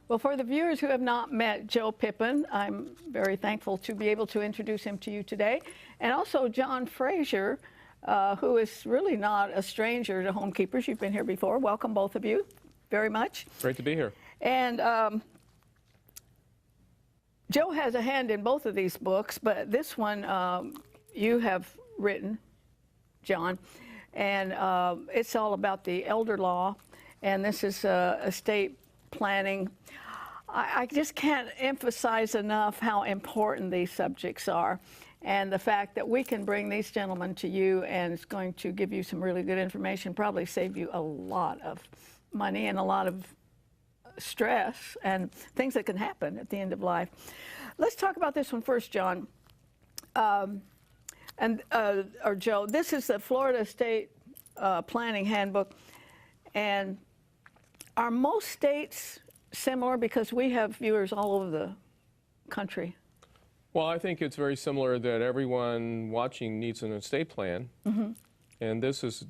Well, for the viewers who have not met Joe Pippen, I'm very thankful to be able to introduce him to you today. And also John Frazier, who is really not a stranger to Homekeepers. You've been here before. Welcome, both of you, very much. Great to be here. And Joe has a hand in both of these books, but this one you have written, John, and it's all about the elder law, and this is estate planning. I just can't emphasize enough how important these subjects are, and the fact that we can bring these gentlemen to you, and it's going to give you some really good information, probably save you a lot of money and a lot of stress and things that can happen at the end of life. Let's talk about this one first, John, or Joe. This is the Florida State Planning Handbook, and are most states similar, because we have viewers all over the country? Well, I think it's very similar that everyone watching needs an estate plan, and this is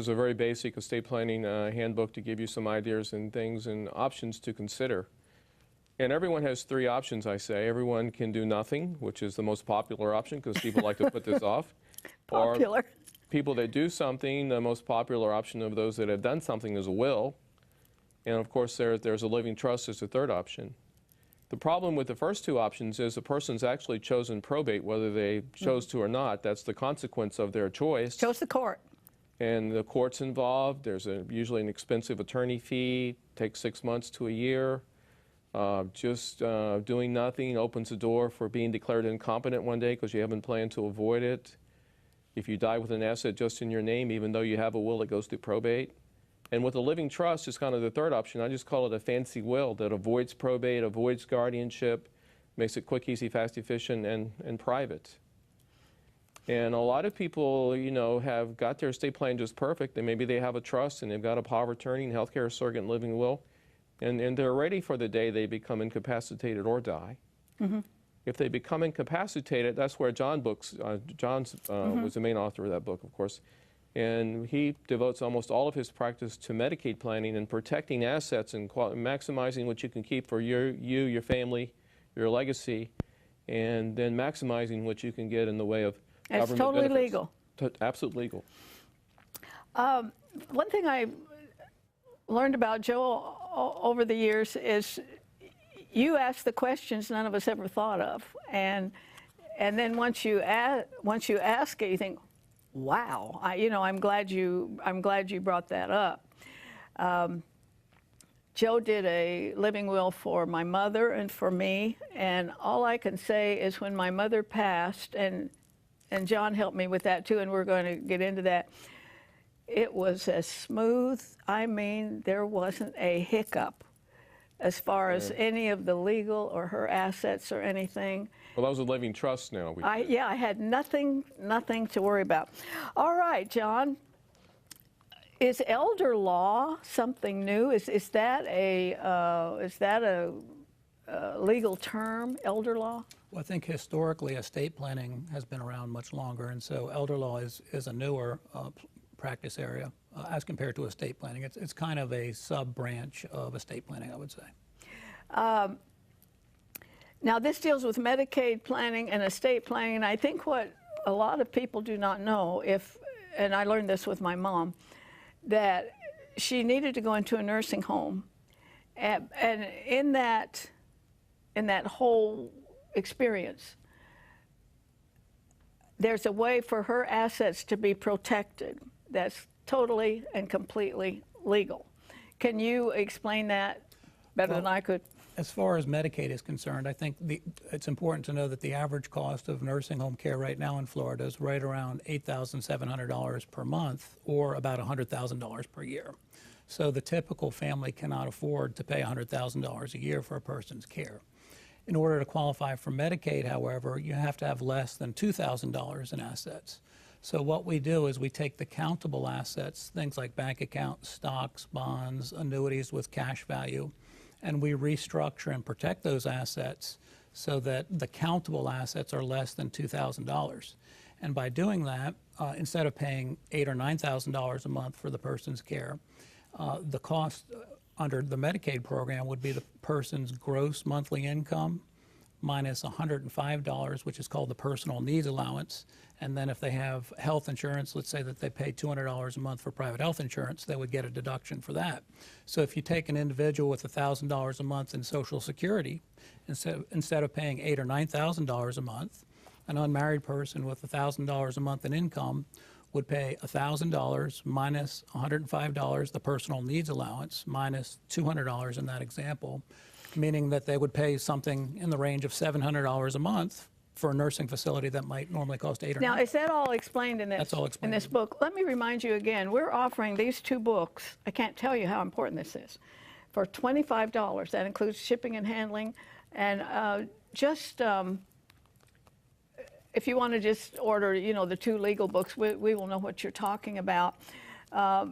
a very basic estate planning handbook to give you some ideas and things and options to consider. And everyone has three options, I say. Everyone can do nothing, which is the most popular option because people like to put this off. Popular. Or people that do something, the most popular option of those that have done something is a will. And of course, there's a living trust as the third option. The problem with the first two options is the person's actually chosen probate, whether they chose to or not. That's the consequence of their choice. Chose the court. And the court's involved. There's usually an expensive attorney fee, takes 6 months to a year. Doing nothing opens the door for being declared incompetent one day because you haven't planned to avoid it. If you die with an asset just in your name, even though you have a will, it goes through probate. And with a living trust is kind of the third option. I just call it a fancy will that avoids probate, avoids guardianship, makes it quick, easy, fast, efficient, and private. And a lot of people, you know, have got their estate plan just perfect, and maybe they have a trust and they've got a power of attorney, healthcare surrogate, and living will, and they're ready for the day they become incapacitated or die. If they become incapacitated, that's where John's was the main author of that book, of course. And he devotes almost all of his practice to Medicaid planning and protecting assets and maximizing what you can keep for your family, your legacy, and then maximizing what you can get in the way of It's government totally benefits. legal. Absolutely legal. One thing I learned about Joe over the years is you ask the questions none of us ever thought of, and then once you ask it, you think, wow, I'm glad you brought that up. Joe did a living will for my mother and for me, and all I can say is when my mother passed, and John helped me with that too, and we're going to get into that, it was as smooth. I mean, there wasn't a hiccup as far as any of the legal or her assets or anything. Well, that was a living trust now. I had nothing to worry about. All right, John, is elder law something new? Is that a legal term, elder law? Well, I think historically estate planning has been around much longer, and so elder law is a newer practice area as compared to estate planning. It's kind of a sub-branch of estate planning, I would say. Now, this deals with Medicaid planning and estate planning, and I think what a lot of people do not know, and I learned this with my mom, that she needed to go into a nursing home, and in that whole experience, there's a way for her assets to be protected that's totally and completely legal. Can you explain that better than I could? As far as Medicaid is concerned, I think it's important to know that the average cost of nursing home care right now in Florida is right around $8,700 per month, or about $100,000 per year. So the typical family cannot afford to pay $100,000 a year for a person's care. In order to qualify for Medicaid, however, you have to have less than $2,000 in assets. So what we do is we take the countable assets, things like bank accounts, stocks, bonds, annuities with cash value, and we restructure and protect those assets so that the countable assets are less than $2,000. And by doing that, instead of paying $8,000 or $9,000 a month for the person's care, the cost under the Medicaid program would be the person's gross monthly income minus $105, which is called the personal needs allowance. And then if they have health insurance, let's say that they pay $200 a month for private health insurance, they would get a deduction for that. So if you take an individual with $1,000 a month in Social Security, instead of paying $8,000 or $9,000 a month, an unmarried person with $1,000 a month in income would pay $1,000 minus $105, the personal needs allowance, minus $200 in that example, meaning that they would pay something in the range of $700 a month for a nursing facility that might normally cost $8,000 or $9,000. Now, is that all explained in this? That's all explained in this book. Let me remind you again, we're offering these 2 books. I can't tell you how important this is. For $25, that includes shipping and handling, and if you want to just order, you know, the 2 legal books, we will know what you're talking about.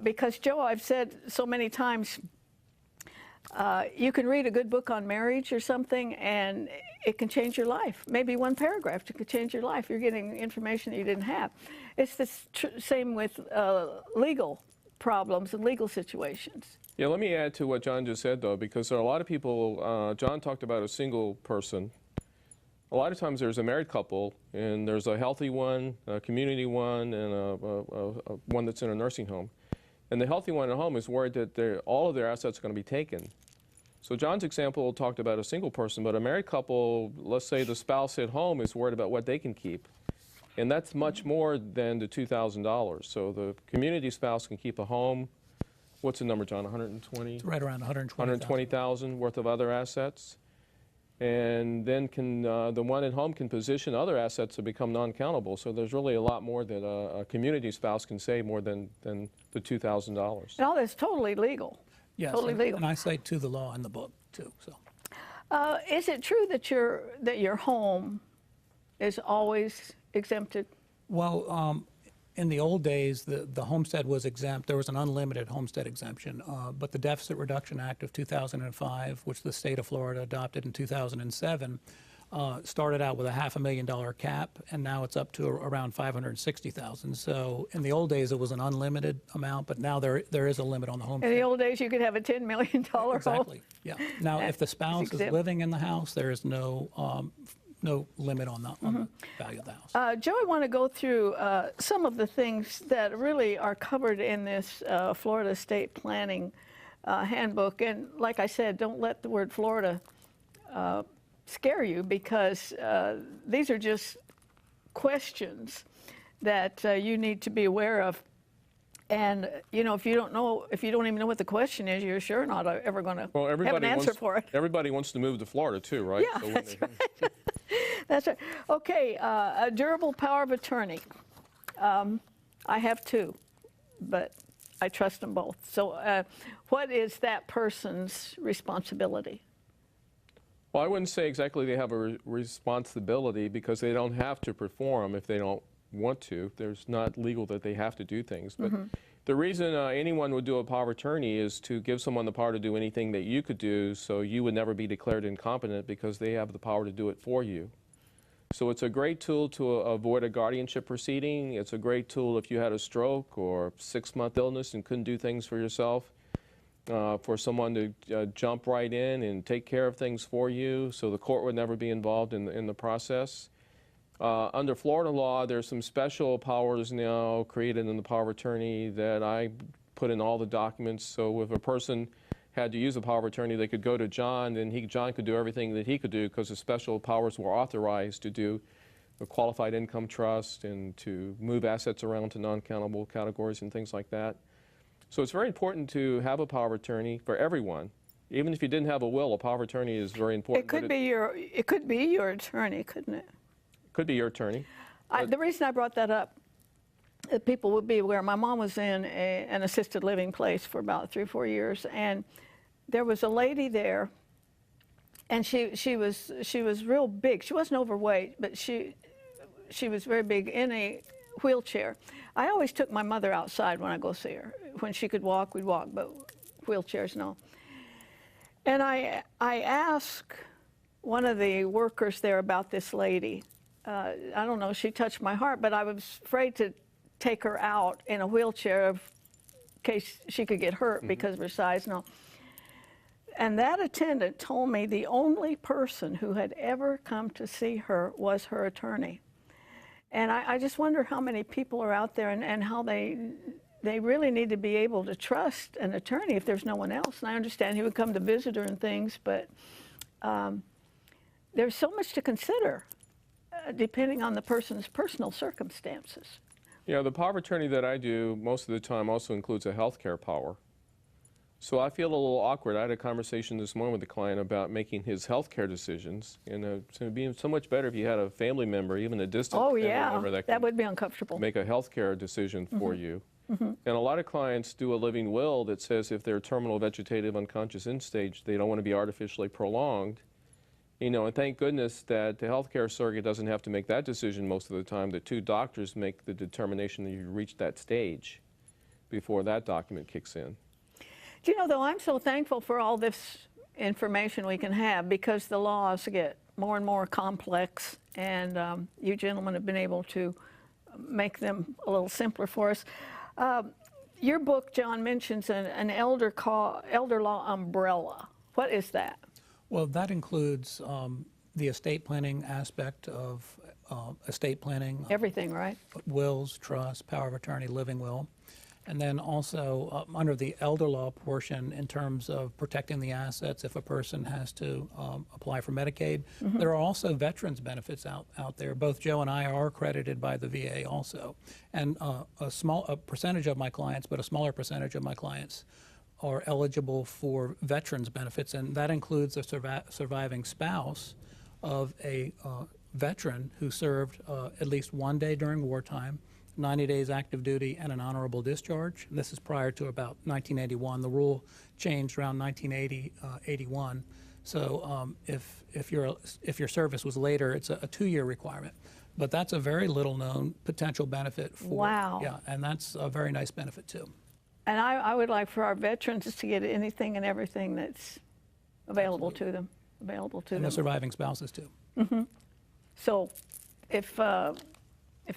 Because, Joe, I've said so many times, you can read a good book on marriage or something, and it can change your life. Maybe 1 paragraph could change your life. You're getting information that you didn't have. It's the same with legal problems and legal situations. Yeah, let me add to what John just said, though, because there are a lot of people, John talked about a single person. A lot of times there's a married couple, and there's a healthy one, a community one, and one that's in a nursing home. And the healthy one at home is worried that all of their assets are going to be taken. So John's example talked about a single person, but a married couple, let's say the spouse at home is worried about what they can keep. And that's much more than the $2,000. So the community spouse can keep a home. What's the number, John? 120? It's right around 120,000. 120,000 worth of other assets. And then the one at home can position other assets to become non-countable. So there's really a lot more that a community spouse can save more than the $2,000. And all that's totally legal. Yes, totally legal. And I cite to the law in the book too. So, is it true that your home is always exempted? well, in the old days, the homestead was exempt. There was an unlimited homestead exemption, but the Deficit Reduction Act of 2005, which the state of Florida adopted in 2007, started out with a $500,000 cap, and now it's up to around $560,000. So in the old days, it was an unlimited amount, but now there is a limit on the homestead. In the old days, you could have a $10 million home. Exactly. Yeah. Now, if the spouse is exempt. living in the house, there is no limit on the value of the house. Joe, I want to go through some of the things that really are covered in this Florida State Planning Handbook. And like I said, don't let the word Florida scare you, because these are just questions that you need to be aware of. And, you know, if you don't even know what the question is, you're sure not ever going to have an answer for it. Everybody wants to move to Florida, too, right? Yeah, So that's right. That's right. Okay, a durable power of attorney. I have 2, but I trust them both. So what is that person's responsibility? Well, I wouldn't say exactly they have a responsibility, because they don't have to perform if they don't want to. There's not legal that they have to do things. But the reason anyone would do a power of attorney is to give someone the power to do anything that you could do, so you would never be declared incompetent, because they have the power to do it for you. So it's a great tool to avoid a guardianship proceeding. It's a great tool if you had a stroke or 6-month illness and couldn't do things for yourself, for someone to jump right in and take care of things for you, so the court would never be involved in the process. Under Florida law, there's some special powers now created in the power of attorney that I put in all the documents. So if a person had to use a power of attorney, they could go to John, and John could do everything that he could do, because the special powers were authorized to do a qualified income trust and to move assets around to non-countable categories and things like that. So it's very important to have a power of attorney for everyone. Even if you didn't have a will, a power of attorney is very important. It could be your attorney, couldn't it? Could be your attorney. The reason I brought that up, that people would be aware, my mom was in an assisted living place for about 3 or 4 years, and there was a lady there, and she was real big. She wasn't overweight, but she was very big, in a wheelchair. I always took my mother outside when I go see her. When she could walk, we'd walk, but wheelchairs, no. And I asked one of the workers there about this lady. I don't know, she touched my heart, but I was afraid to take her out in a wheelchair in case she could get hurt because of her size. No. And that attendant told me the only person who had ever come to see her was her attorney. And I just wonder how many people are out there and how they really need to be able to trust an attorney if there's no one else. And I understand he would come to visit her and things, but there's so much to consider depending on the person's personal circumstances. Yeah, the power of attorney that I do most of the time also includes a health care power. So I feel a little awkward. I had a conversation this morning with a client about making his health care decisions. And it would be so much better if you had a family member, even a distant family member, that would be uncomfortable. Make a health care decision for you. And a lot of clients do a living will that says if they're terminal vegetative unconscious end stage, they don't want to be artificially prolonged. You know, and thank goodness that the healthcare surrogate doesn't have to make that decision most of the time. The two doctors make the determination that you've reached that stage before that document kicks in. Do you know, though, I'm so thankful for all this information we can have because the laws get more and more complex, and you gentlemen have been able to make them a little simpler for us. Your book, John, mentions an elder law umbrella. What is that? Well, that includes the estate planning aspect of estate planning. Everything, right? Wills, trusts, power of attorney, living will. And then also under the elder law portion in terms of protecting the assets if a person has to apply for Medicaid. There are also veterans benefits out there. Both Joe and I are accredited by the VA also. And a percentage of my clients, but a smaller percentage of my clients are eligible for veterans benefits, and that includes a surviving spouse of a veteran who served at least one day during wartime, 90 days active duty, and an honorable discharge. And this is prior to about 1981. The rule changed around 1980, 81. So if your service was later, it's a 2-year requirement. But that's a very little known potential benefit for. Wow. Yeah, and that's a very nice benefit too. And I would like for our veterans to get anything and everything that's available to them. And the surviving spouses too. So if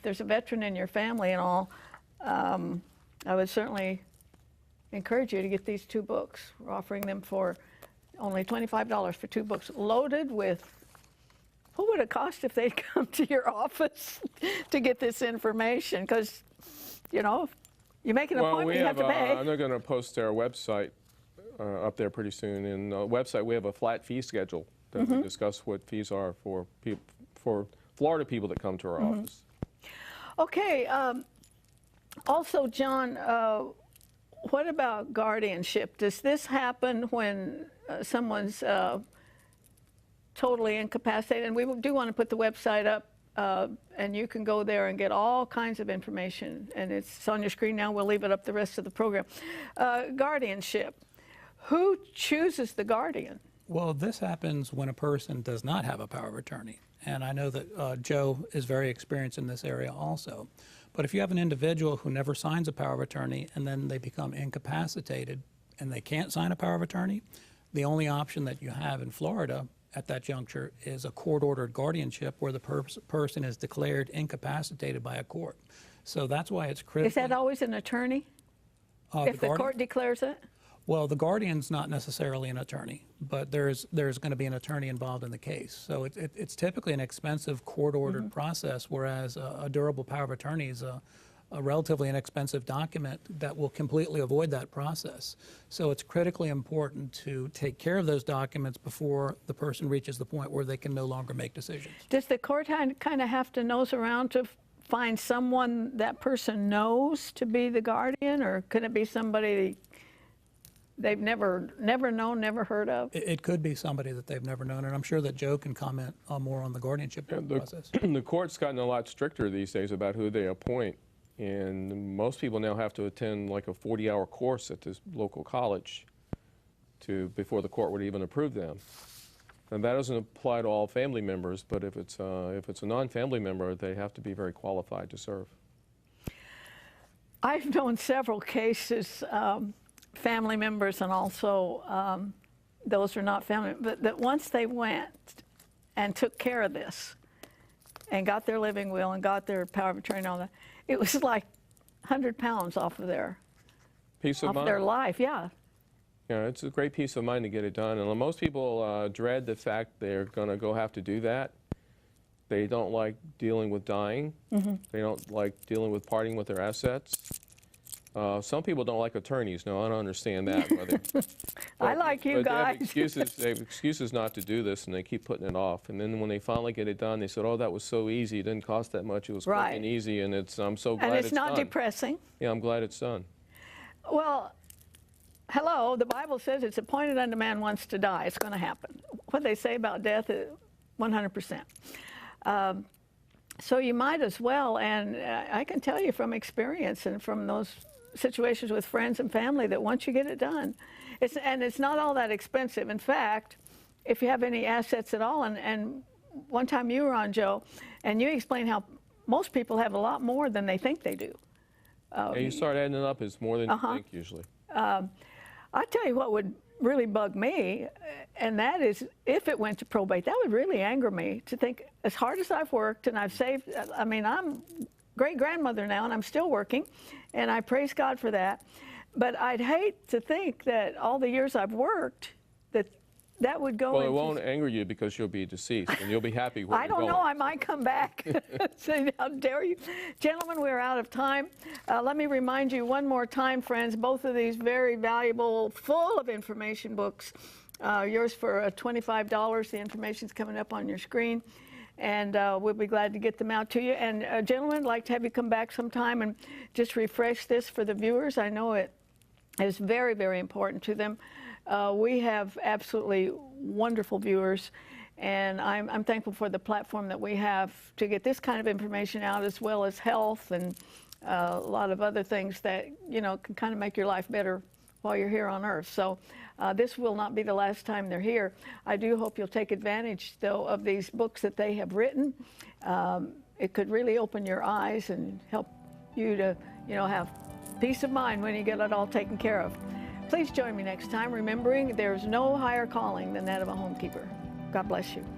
there's a veteran in your family and all, I would certainly encourage you to get these 2 books. We're offering them for only $25 for 2 books, loaded with, what would it cost if they'd come to your office to get this information? Because, you know, you make an appointment, you have to pay. I'm going to post our website up there pretty soon. And the website, we have a flat fee schedule that we discuss what fees are for Florida people that come to our office. Okay. Also, John, what about guardianship? Does this happen when someone's totally incapacitated? And we do want to put the website up, and you can go there and get all kinds of information. And it's on your screen now. We'll leave it up the rest of the program. Guardianship. Who chooses the guardian? Well, this happens when a person does not have a power of attorney. And I know that Joe is very experienced in this area also. But if you have an individual who never signs a power of attorney and then they become incapacitated and they can't sign a power of attorney, the only option that you have in Florida at that juncture is a court-ordered guardianship where the person is declared incapacitated by a court. So that's why it's critical. Is that always an attorney? If the court declares it? Well, the guardian's not necessarily an attorney, but there's going to be an attorney involved in the case. So it's typically an expensive court-ordered process, whereas a durable power of attorney is a relatively inexpensive document that will completely avoid that process. So it's critically important to take care of those documents before the person reaches the point where they can no longer make decisions. Does the court kind of have to nose around to find someone that person knows to be the guardian, or could it be somebody they've never known, never heard of? It could be somebody that they've never known, and I'm sure that Joe can comment more on the guardianship process. The court's gotten a lot stricter these days about who they appoint, and most people now have to attend like a 40-hour course at this local college before the court would even approve them. And that doesn't apply to all family members, but if it's a non-family member, they have to be very qualified to serve. I've known several cases, family members and also those who are not family, but that once they went and took care of this and got their living will and got their power of attorney and all that, it was like 100 pounds off of their Peace of mind. their life, yeah. Yeah, it's a great peace of mind to get it done. And most people dread the fact they're going to go have to do that. They don't like dealing with dying. They don't like dealing with parting with their assets. Some people don't like attorneys. No, I don't understand that. I like you guys. They have excuses not to do this, and they keep putting it off. And then when they finally get it done, they said, "Oh, that was so easy. It didn't cost that much. It was quick Right. and easy." And I'm so glad And it's it's not done. depressing. Yeah, I'm glad it's done. Well, hello, the Bible says it's appointed unto man once to die. It's going to happen. What they say about death is 100%. So you might as well, and I can tell you from experience and from those situations with friends and family that once you get it done, it's not all that expensive. In fact, if you have any assets at all, and one time you were on, Joe, and you explained how most people have a lot more than they think they do. Yeah, you start adding it up, it's more than you think usually. I tell you what would really bug me, and that is if it went to probate. That would really anger me to think, as hard as I've worked and I've saved, I mean, I'm great-grandmother now and I'm still working, and I praise God for that. But I'd hate to think that all the years I've worked, that would go Well, into... it won't anger you because you'll be deceased and you'll be happy where I you're don't going. know, I might come back. Say, how dare you. Gentlemen, we're out of time. Let me remind you one more time, friends, both of these very valuable, full of information books. Yours for $25. The information's coming up on your screen. And we'll be glad to get them out to you. And gentlemen, I'd like to have you come back sometime and just refresh this for the viewers. I know it is very, very important to them. We have absolutely wonderful viewers, and I'm thankful for the platform that we have to get this kind of information out, as well as health and a lot of other things that, you know, can kind of make your life better while you're here on earth. So this will not be the last time they're here. I do hope you'll take advantage, though, of these books that they have written. It could really open your eyes and help you to, you know, have peace of mind when you get it all taken care of. Please join me next time, remembering there's no higher calling than that of a homekeeper. God bless you.